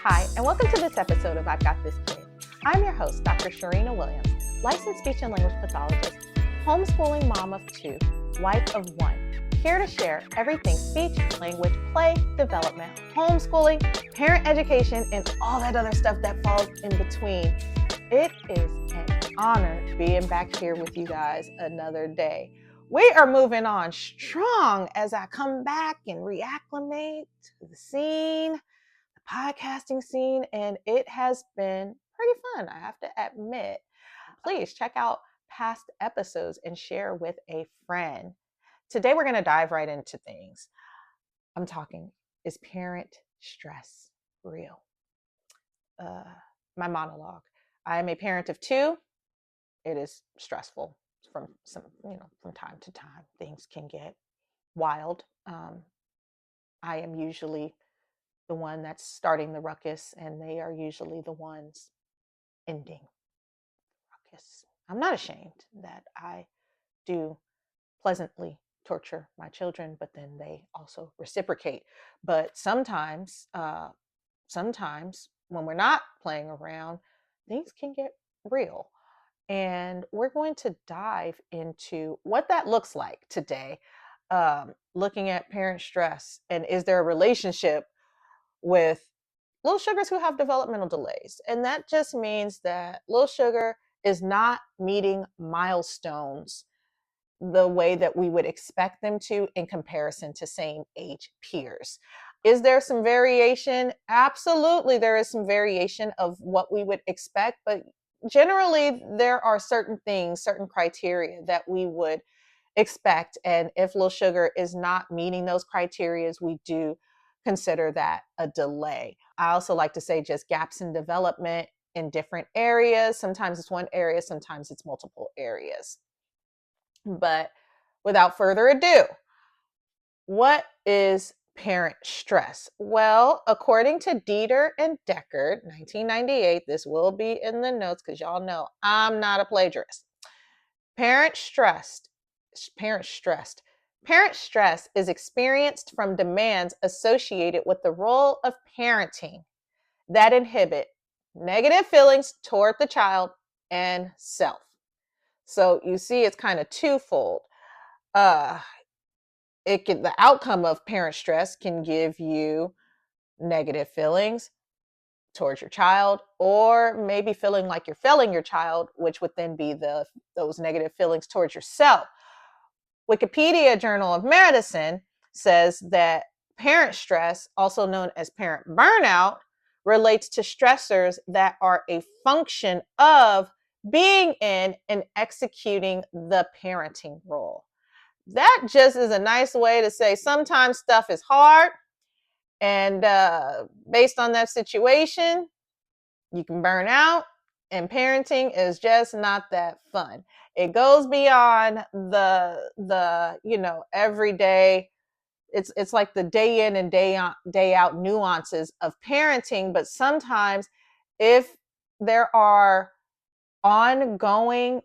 Hi, and welcome to this episode of I've Got This Kid. I'm your host, Dr. Cherina Williams, licensed speech and language pathologist, homeschooling mom of 2, wife of 1, here to share everything speech, language, play, development, homeschooling, parent education, and all that other stuff that falls in between. It is an honor being back here with you guys another day. We are moving on strong as I come back and reacclimate to the scene, podcasting scene, and it has been pretty fun, I have to admit. Please check out past episodes and share with a friend. Today we're going to dive right into things. I'm talking, is parent stress real? My monologue. I am a parent of 2. It is stressful from time to time. Things can get wild. I am usually the one that's starting the ruckus, and they are usually the ones ending ruckus. I'm not ashamed that I do pleasantly torture my children, but then they also reciprocate. But sometimes when we're not playing around, things can get real. And we're going to dive into what that looks like today, looking at parent stress, and is there a relationship with little sugars who have developmental delays. And that just means that little sugar is not meeting milestones the way that we would expect them to in comparison to same age peers. Is there some variation? Absolutely, there is some variation of what we would expect, but generally there are certain things, certain criteria that we would expect. And if little sugar is not meeting those criteria, we do consider that a delay. I also like to say just gaps in development in different areas. Sometimes it's one area, sometimes it's multiple areas. But without further ado, what is parent stress? Well, according to Dieter and Deckard, 1998, this will be in the notes because y'all know I'm not a plagiarist. Parent stress is experienced from demands associated with the role of parenting that inhibit negative feelings toward the child and self. So you see, it's kind of twofold. The outcome of parent stress can give you negative feelings towards your child, or maybe feeling like you're failing your child, which would then be those negative feelings towards yourself. Wikipedia Journal of Medicine says that parent stress, also known as parent burnout, relates to stressors that are a function of being in and executing the parenting role. That just is a nice way to say sometimes stuff is hard, and based on that situation, you can burn out, and parenting is just not that fun. It goes beyond the everyday. It's like the day in and day out nuances of parenting. But sometimes, if there are ongoing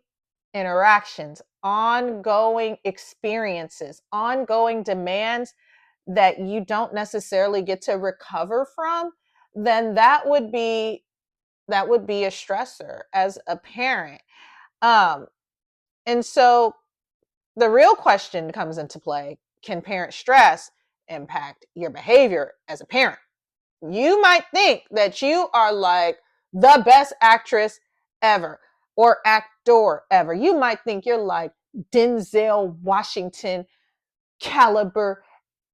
interactions, ongoing experiences, ongoing demands that you don't necessarily get to recover from, then that would be a stressor as a parent. And so the real question comes into play: can parent stress impact your behavior as a parent? You might think that you are like the best actress ever or actor ever. You might think you're like Denzel Washington caliber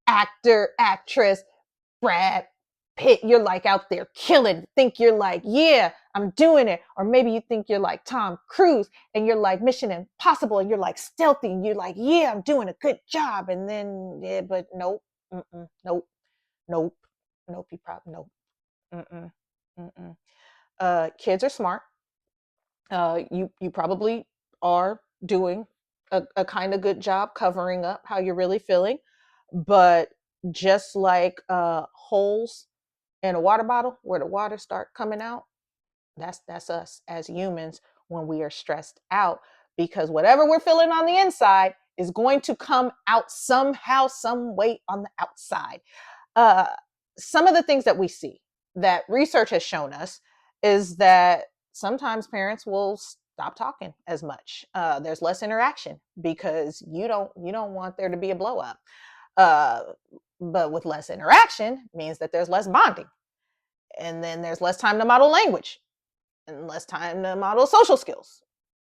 actor, actress, Brad Pitt. You're like out there killing. Think you're like, yeah, I'm doing it. Or maybe you think you're like Tom Cruise and you're like Mission Impossible and you're like stealthy and you're like, yeah, I'm doing a good job. And then, yeah, but nope, nope, you probably, nope. Kids are smart. You probably are doing a kind of good job covering up how you're really feeling, but just like holes in a water bottle where the water start coming out, that's us as humans when we are stressed out, because whatever we're feeling on the inside is going to come out somehow, some way on the outside. Some of the things that we see that research has shown us is that sometimes parents will stop talking as much. There's less interaction because you don't want there to be a blow up. Uh, but with less interaction means that there's less bonding, and then there's less time to model language, and less time to model social skills,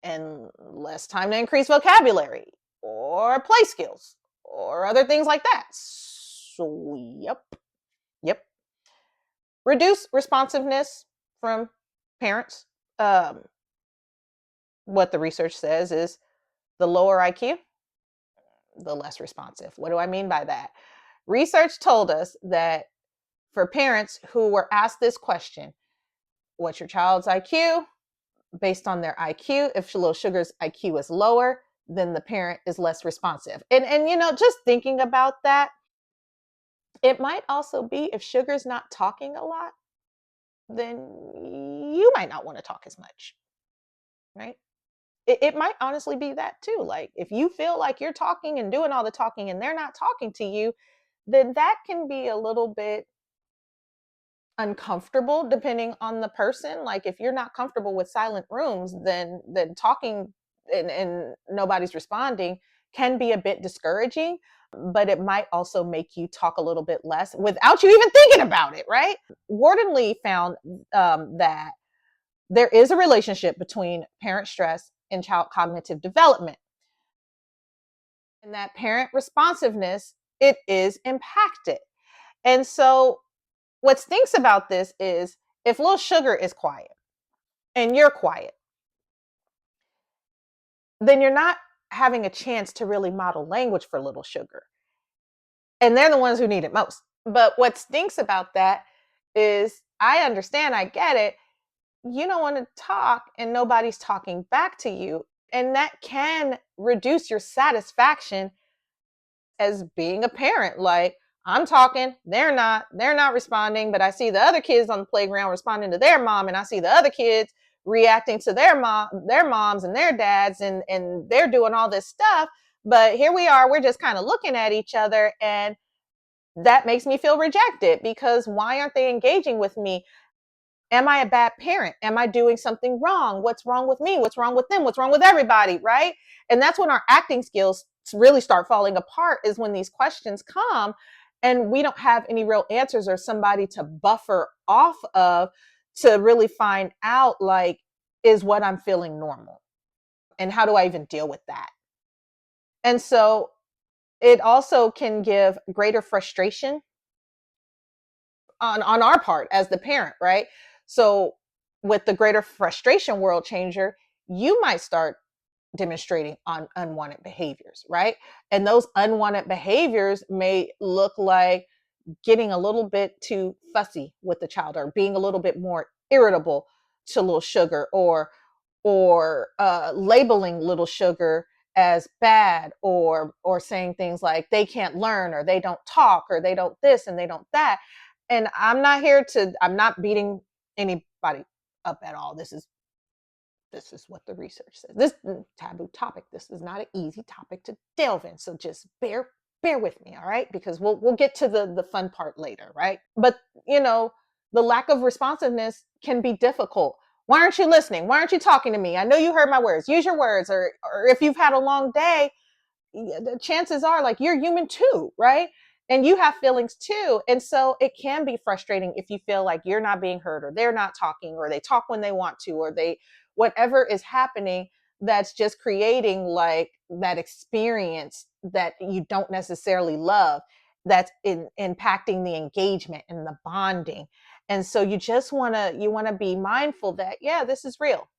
and less time to increase vocabulary or play skills or other things like that. So, yep. Reduce responsiveness from parents. Um, what the research says is the lower IQ, the less responsive. What do I mean by that? Research told us that for parents who were asked this question, what's your child's IQ? Based on their IQ, if little sugar's IQ is lower, then the parent is less responsive. And just thinking about that, it might also be if sugar's not talking a lot, then you might not want to talk as much, right? It might honestly be that too. Like if you feel like you're talking and doing all the talking and they're not talking to you, then that can be a little bit uncomfortable depending on the person. Like if you're not comfortable with silent rooms, then talking and nobody's responding can be a bit discouraging, but it might also make you talk a little bit less without you even thinking about it, right? Warden Lee found that there is a relationship between parent stress and child cognitive development, and that parent responsiveness, it is impacted. And so what stinks about this is if little sugar is quiet and you're quiet, then you're not having a chance to really model language for little sugar. And they're the ones who need it most. But what stinks about that is I understand, I get it. You don't want to talk and nobody's talking back to you. And that can reduce your satisfaction as being a parent. Like, I'm talking, they're not responding, but I see the other kids on the playground responding to their mom, and I see the other kids reacting to their moms and their dads, and they're doing all this stuff. But here we are, we're just kind of looking at each other, and that makes me feel rejected because why aren't they engaging with me? Am I a bad parent? Am I doing something wrong? What's wrong with me? What's wrong with them? What's wrong with everybody? Right? And that's when our acting skills really start falling apart, is when these questions come and we don't have any real answers or somebody to buffer off of to really find out, like, is what I'm feeling normal? And how do I even deal with that? And so it also can give greater frustration on our part as the parent, right? So with the greater frustration world changer, you might start demonstrating on unwanted behaviors, right? And those unwanted behaviors may look like getting a little bit too fussy with the child, or being a little bit more irritable to little sugar, or labeling little sugar as bad, or saying things like they can't learn, or they don't talk, or they don't this and they don't that. And I'm not beating anybody up at all. This is what the research says. This taboo topic, this is not an easy topic to delve in, so just bear with me, all right? Because we'll get to the fun part later, right? But the lack of responsiveness can be difficult. Why aren't you listening? Why aren't you talking to me? I know you heard my words. Use your words. Or if you've had a long day, the chances are, like, you're human too, right? And you have feelings too. And so it can be frustrating if you feel like you're not being heard, or they're not talking, or they talk when they want to, or they whatever is happening, that's just creating like that experience that you don't necessarily love, that's impacting the engagement and the bonding. And so you want to be mindful that, yeah, this is real.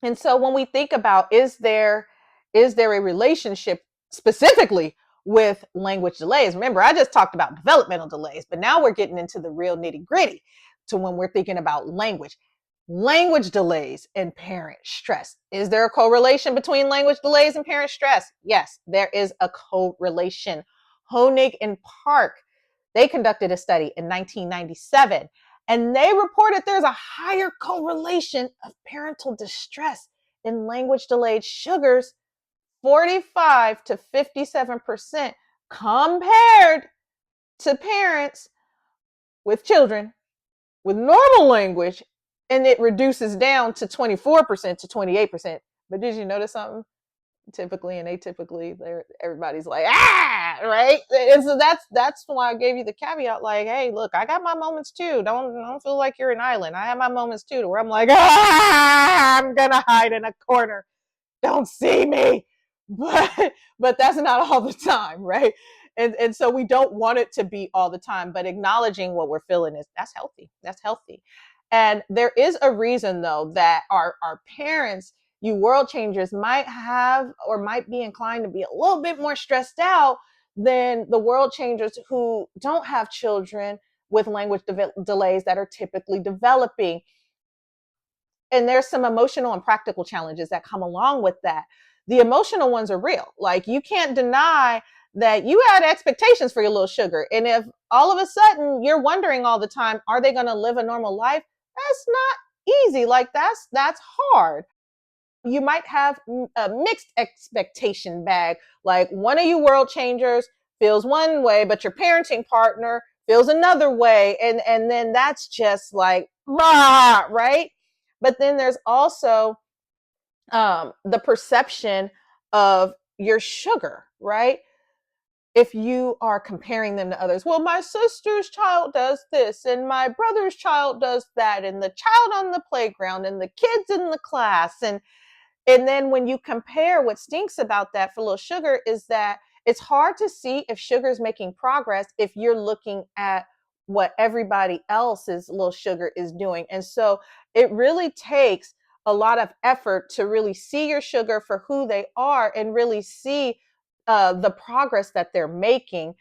And so when we think about, is there a relationship specifically with language delays? Remember, I just talked about developmental delays, but now we're getting into the real nitty gritty to when we're thinking about language delays and parent stress. Is there a correlation between language delays and parent stress? Yes, there is a correlation. Honig and Park, they conducted a study in 1997, and they reported there's a higher correlation of parental distress in language delayed sugars, 45 to 57%, compared to parents with children with normal language, and it reduces down to 24% to 28%. But did you notice something? Typically and atypically, everybody's like, ah, right? And so that's why I gave you the caveat, like, hey, look, I got my moments too. Don't feel like you're an island. I have my moments too, where I'm like, I'm gonna hide in a corner, don't see me. But that's not all the time, right? And so we don't want it to be all the time, but acknowledging what we're feeling is, that's healthy. That's healthy. And there is a reason though that our parents, you world changers, might have or might be inclined to be a little bit more stressed out than the world changers who don't have children with language delays that are typically developing. And there's some emotional and practical challenges that come along with that. The emotional ones are real. Like, you can't deny that you had expectations for your little sugar. And if all of a sudden you're wondering all the time, are they going to live a normal life? That's not easy. Like, that's hard. You might have a mixed expectation bag. Like, one of you world changers feels one way, but your parenting partner feels another way. And then that's just like, rah, right? But then there's also the perception of your sugar, right? If you are comparing them to others, well, my sister's child does this, and my brother's child does that, and the child on the playground, and the kids in the class, and then when you compare, what stinks about that for little sugar is that it's hard to see if sugar is making progress if you're looking at what everybody else's little sugar is doing. And so it really takes a lot of effort to really see your sugar for who they are and really see the progress that they're making,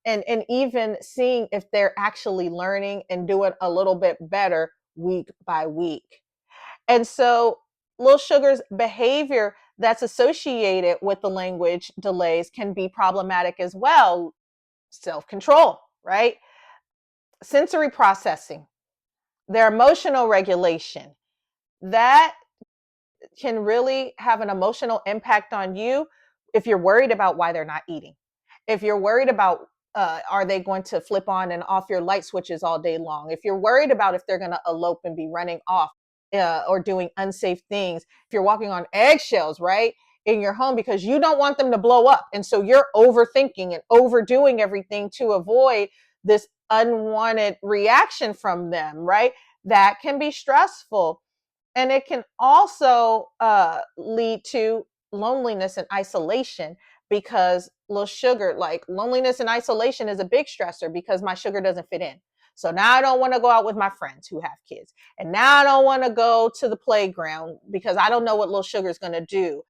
and even seeing if they're actually learning and doing a little bit better week by week. And so little sugar's behavior that's associated with the language delays can be problematic as well. Self-control, right? Sensory processing, their emotional regulation, that can really have an emotional impact on you if you're worried about why they're not eating. If you're worried about are they going to flip on and off your light switches all day long? If you're worried about if they're going to elope and be running off or doing unsafe things, if you're walking on eggshells, right, in your home because you don't want them to blow up. And so you're overthinking and overdoing everything to avoid this unwanted reaction from them, right? That can be stressful. And it can also lead to loneliness and isolation, because little sugar, like, loneliness and isolation is a big stressor because my sugar doesn't fit in. So now I don't want to go out with my friends who have kids. And now I don't want to go to the playground because I don't know what little sugar is going to do.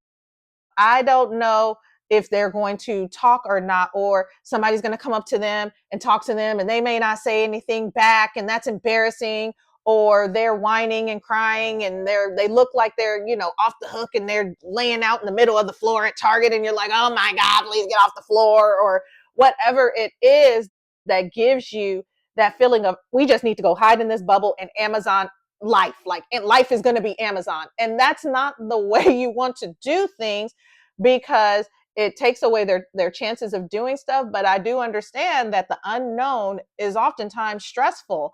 I don't know if they're going to talk or not, or somebody's going to come up to them and talk to them and they may not say anything back, and that's embarrassing, or they're whining and crying and they look like they're, off the hook, and they're laying out in the middle of the floor at Target, and you're like, oh my God, please get off the floor, or whatever it is that gives you that feeling of, we just need to go hide in this bubble and Amazon life, like, and life is going to be Amazon. And that's not the way you want to do things, because it takes away their chances of doing stuff. But I do understand that the unknown is oftentimes stressful,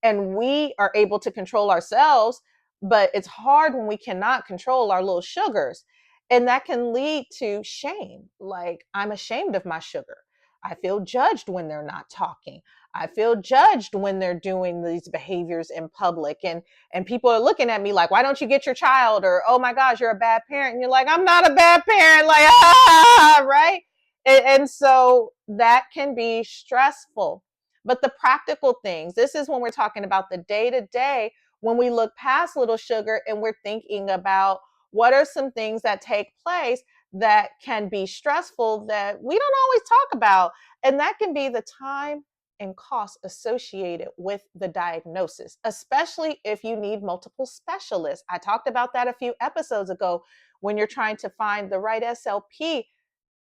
and we are able to control ourselves, but it's hard when we cannot control our little sugars. And that can lead to shame. Like, I'm ashamed of my sugar. I feel judged when they're not talking. I feel judged when they're doing these behaviors in public. And people are looking at me like, why don't you get your child? Or, oh my gosh, you're a bad parent. And you're like, I'm not a bad parent. Like, right? And so that can be stressful. But the practical things, this is when we're talking about the day to day, when we look past little sugar and we're thinking about what are some things that take place that can be stressful that we don't always talk about. And that can be the time and cost associated with the diagnosis, especially if you need multiple specialists. I talked about that a few episodes ago. When you're trying to find the right SLP,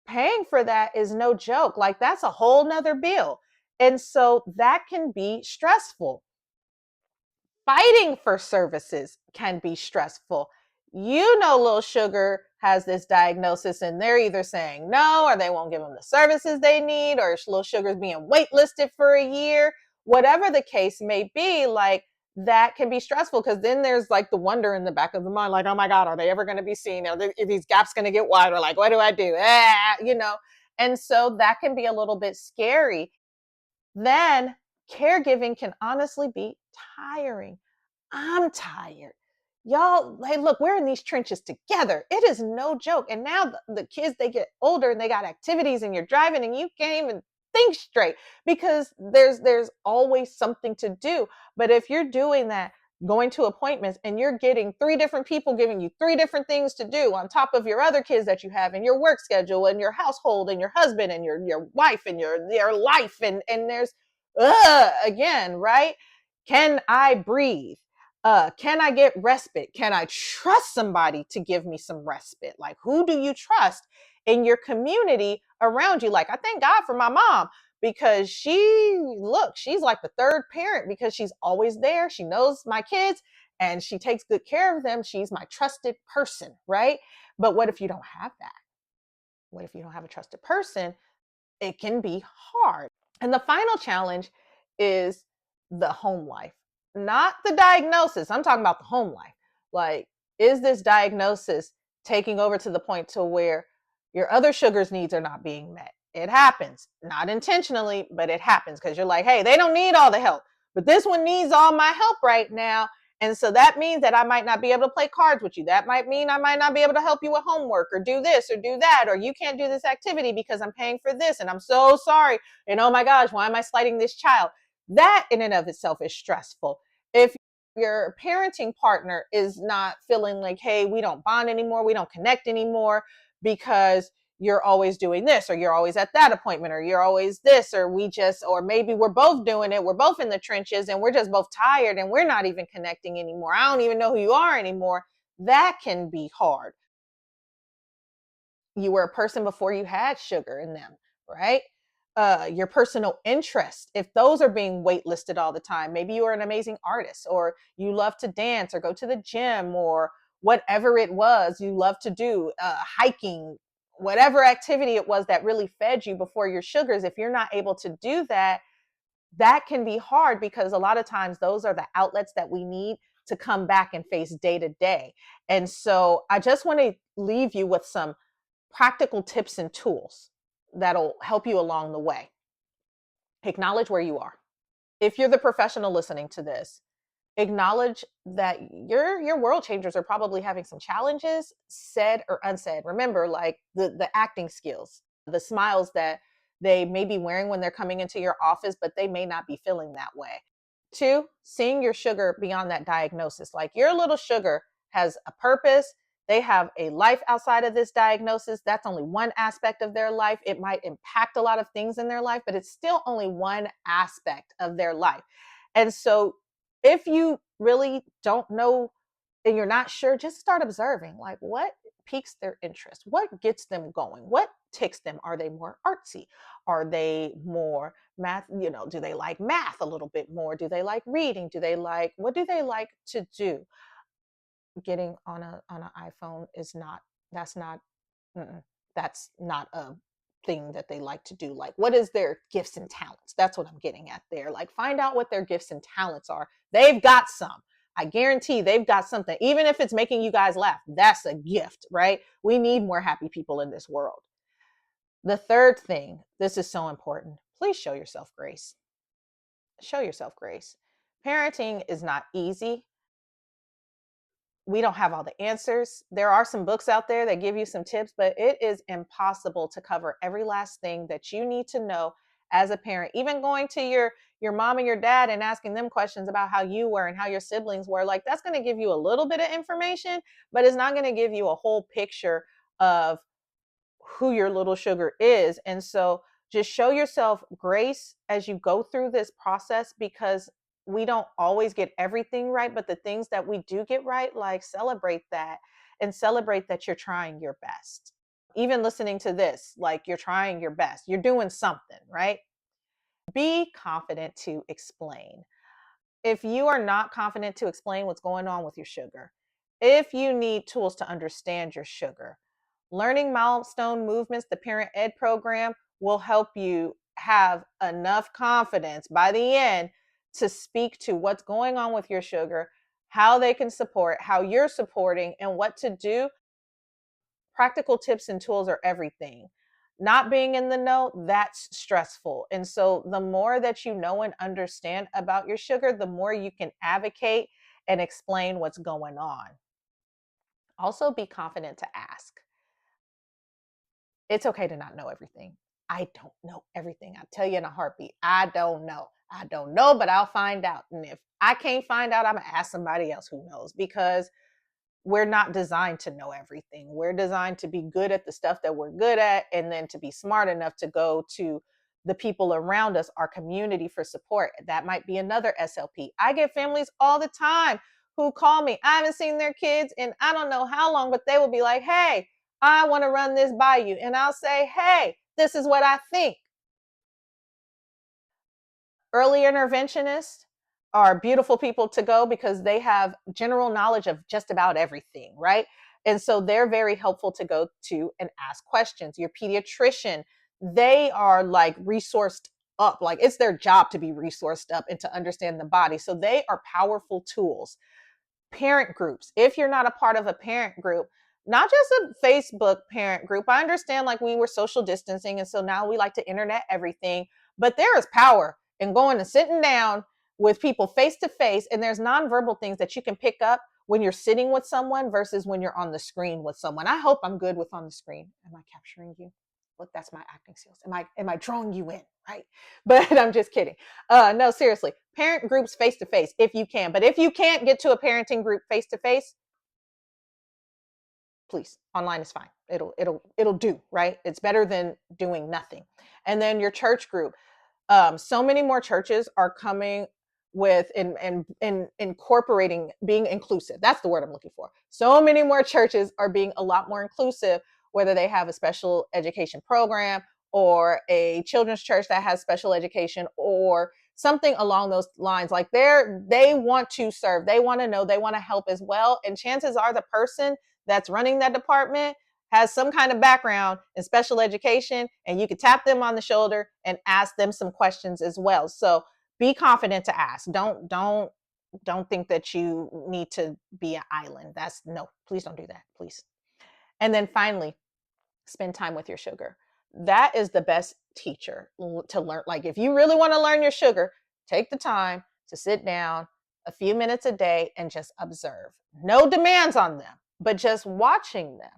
paying for that is no joke. Like, that's a whole nother bill. And so that can be stressful. Fighting for services can be stressful. Little sugar has this diagnosis, and they're either saying no, or they won't give them the services they need, or little sugar's being waitlisted for a year. whatever the case may be, like that can be stressful because then there's like the wonder in the back of the mind, like, oh my God, are they ever going to be seen? Are these gaps going to get wider? Like, what do I do? And so that can be a little bit scary. Then caregiving can honestly be tiring. I'm tired. Y'all, hey, look, we're in these trenches together. It is no joke. And now the kids, they get older and they got activities and you're driving and you can't even think straight because there's always something to do. But if you're doing that, going to appointments and you're getting three different people giving you three different things to do on top of your other kids that you have in your work schedule and your household and your husband and your wife and your life and there's again, right? Can I breathe? Can I get respite? Can I trust somebody to give me some respite? Like, who do you trust in your community around you? Like, I thank God for my mom because she's like the third parent because she's always there. She knows my kids and she takes good care of them. She's my trusted person, right? But what if you don't have that? What if you don't have a trusted person? It can be hard. And the final challenge is the home life, not the diagnosis. I'm talking about the home life. Like, is this diagnosis taking over to the point to where your other sugar's needs are not being met? It happens, not intentionally, but it happens because you're like, hey, they don't need all the help, but this one needs all my help right now. And so that means that I might not be able to play cards with you. That might mean I might not be able to help you with homework or do this or do that, or you can't do this activity because I'm paying for this. And I'm so sorry. And oh my gosh, why am I slighting this child? That in and of itself is stressful. If your parenting partner is not feeling like, hey, we don't bond anymore, we don't connect anymore because you're always doing this or you're always at that appointment or you're always this or maybe we're both doing it, we're both in the trenches and we're just both tired and we're not even connecting anymore, I don't even know who you are anymore. That can be hard. You were a person before you had sugar in them, right? Your personal interests, if those are being waitlisted all the time, maybe you are an amazing artist or you love to dance or go to the gym or whatever it was you love to do, hiking, whatever activity it was that really fed you before your sugars. If you're not able to do that, that can be hard because a lot of times those are the outlets that we need to come back and face day to day. And so I just want to leave you with some practical tips and tools that'll help you along the way. Acknowledge where you are. If you're the professional listening to this, acknowledge that your world changers are probably having some challenges, said or unsaid. Remember, like the acting skills, the smiles that they may be wearing when they're coming into your office, but they may not be feeling that way. Two, seeing your sugar beyond that diagnosis. Like your little sugar has a purpose. They have a life outside of this diagnosis. That's only one aspect of their life. It might impact a lot of things in their life, but it's still only one aspect of their life. And so if you really don't know and you're not sure, just start observing like what piques their interest, what gets them going, what ticks them. Are they more artsy? Are they more math? Do they like math a little bit more? Do they like reading? What do they like to do? Getting on an iPhone is not, that's not, that's not a thing that they like to do. Like, what is their gifts and talents? That's what I'm getting at there. Like, find out what their gifts and talents are. They've got some. I guarantee they've got something. Even if it's making you guys laugh, that's a gift, right? We need more happy people in this world. The third thing, this is so important. Please show yourself grace. Show yourself grace. Parenting is not easy. We don't have all the answers. There are some books out there that give you some tips, but it is impossible to cover every last thing that you need to know as a parent. Even going to your mom and your dad and asking them questions about how you were and how your siblings were, like that's going to give you a little bit of information, but it's not going to give you a whole picture of who your little sugar is. And so just show yourself grace as you go through this process because we don't always get everything right, but the things that we do get right, like celebrate that and celebrate that you're trying your best. Even listening to this, like you're trying your best, you're doing something, right? Be confident to explain. If you are not confident to explain what's going on with your sugar, if you need tools to understand your sugar, learning milestone movements, the parent ed program will help you have enough confidence by the end to speak to what's going on with your sugar, how they can support, how you're supporting, and what to do. Practical tips and tools are everything. Not being in the know, that's stressful. And so the more that you know and understand about your sugar, the more you can advocate and explain what's going on. Also, be confident to ask. It's okay to not know everything. I don't know everything. I tell you in a heartbeat, I don't know. I don't know, but I'll find out. And if I can't find out, I'm going to ask somebody else who knows, because we're not designed to know everything. We're designed to be good at the stuff that we're good at, and then to be smart enough to go to the people around us, our community, for support. That might be another SLP. I get families all the time who call me. I haven't seen their kids in I don't know how long, but they will be like, hey, I want to run this by you. And I'll say, hey, this is what I think. Early interventionists are beautiful people to go because they have general knowledge of just about everything, right? And so they're very helpful to go to and ask questions. Your pediatrician, they are like resourced up, like it's their job to be resourced up and to understand the body. So they are powerful tools. Parent groups, if you're not a part of a parent group, not just a Facebook parent group. I understand, like, we were social distancing, and so now we like to internet everything, but there is power in going and sitting down with people face to face, and there's nonverbal things that you can pick up when you're sitting with someone versus when you're on the screen with someone. I hope I'm good with on the screen. Am I capturing you? Look, that's my acting skills. Am I drawing you in, right? But I'm just kidding. No, seriously, parent groups face to face if you can. But if you can't get to a parenting group face to face, please, online is fine. It'll do, right? It's better than doing nothing. And then your church group. So many more churches are coming with and incorporating being inclusive. That's the word I'm looking for. So many more churches are being a lot more inclusive, whether they have a special education program or a children's church that has special education or something along those lines. Like they want to serve, they want to know, they want to help as well. And chances are the person that's running that department has some kind of background in special education, and you could tap them on the shoulder and ask them some questions as well. So be confident to ask. Don't think that you need to be an island. That's no, please don't do that, please. And then finally, spend time with your sugar. That is the best teacher to learn. Like, if you really want to learn your sugar, take the time to sit down a few minutes a day and just observe. No demands on them, but just watching them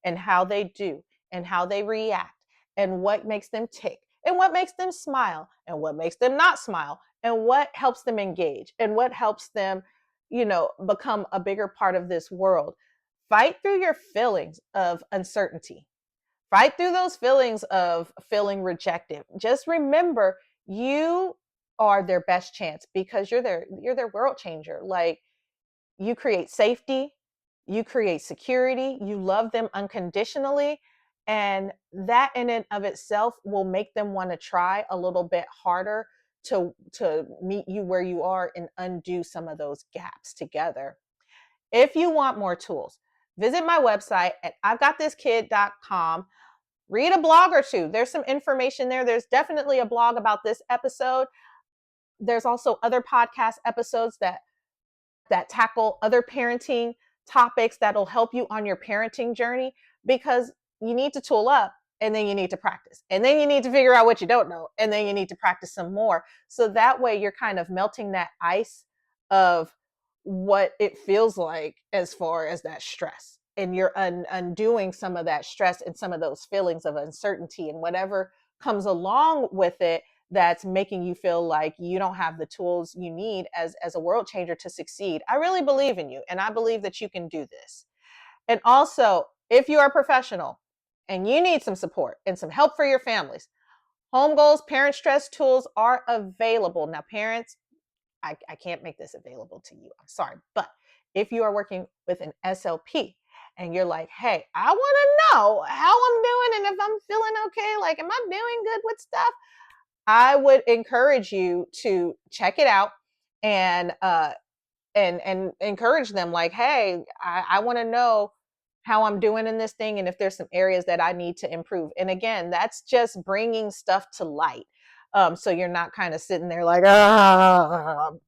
and how they do and how they react and what makes them tick and what makes them smile and what makes them not smile and what helps them engage and what helps them, become a bigger part of this world. Fight through your feelings of uncertainty. Fight through those feelings of feeling rejected. Just remember, you are their best chance because you're their world changer. Like, you create safety, you create security, you love them unconditionally, and that in and of itself will make them want to try a little bit harder to meet you where you are and undo some of those gaps together. If you want more tools, visit my website at I'veGotThisKid.com. Read a blog or two. There's some information there. There's definitely a blog about this episode. There's also other podcast episodes that tackle other parenting topics that'll help you on your parenting journey, because you need to tool up, and then you need to practice, and then you need to figure out what you don't know, and then you need to practice some more. So that way you're kind of melting that ice of what it feels like as far as that stress, and you're undoing some of that stress and some of those feelings of uncertainty and whatever comes along with it, that's making you feel like you don't have the tools you need as a world changer to succeed. I really believe in you, and I believe that you can do this. And also, if you are a professional and you need some support and some help for your families, home goals, parent stress tools are available. Now, parents, I can't make this available to you. I'm sorry. But if you are working with an SLP and you're like, hey, I want to know how I'm doing and if I'm feeling okay, like, am I doing good with stuff? I would encourage you to check it out and encourage them, like, hey, I want to know how I'm doing in this thing and if there's some areas that I need to improve. And again, that's just bringing stuff to light. So you're not kind of sitting there like,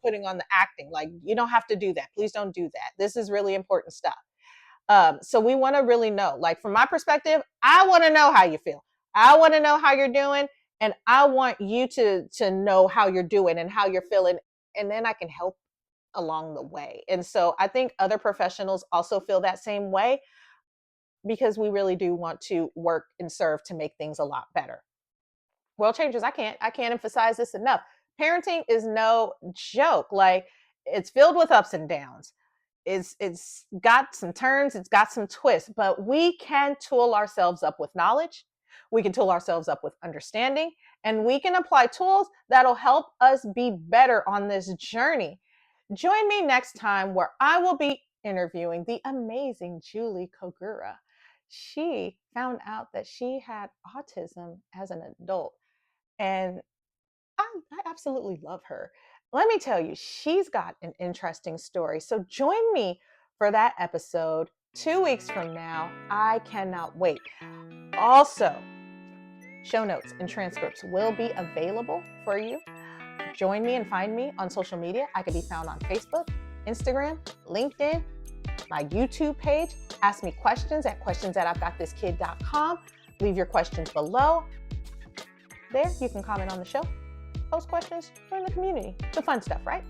putting on the acting. Like, you don't have to do that. Please don't do that. This is really important stuff. So we want to really know, like, from my perspective, I want to know how you feel. I want to know how you're doing, and I want you to know how you're doing and how you're feeling, and then I can help along the way. And so I think other professionals also feel that same way, because we really do want to work and serve to make things a lot better. World changers, I can't emphasize this enough. Parenting is no joke. Like, it's filled with ups and downs. It's got some turns, it's got some twists, but we can tool ourselves up with knowledge. We can tool ourselves up with understanding, and we can apply tools that'll help us be better on this journey. Join me next time where I will be interviewing the amazing Julie Kogura. She found out that she had autism as an adult, and I absolutely love her. Let me tell you, she's got an interesting story. So join me for that episode 2 weeks from now. I cannot wait. Also, show notes and transcripts will be available for you. Join me and find me on social media. I can be found on Facebook, Instagram, LinkedIn, my YouTube page. Ask me questions at questions@I'veGotThisKid.com. Leave your questions below. There, you can comment on the show, post questions, join the community. The fun stuff, right?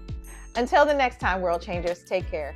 Until the next time, world changers, take care.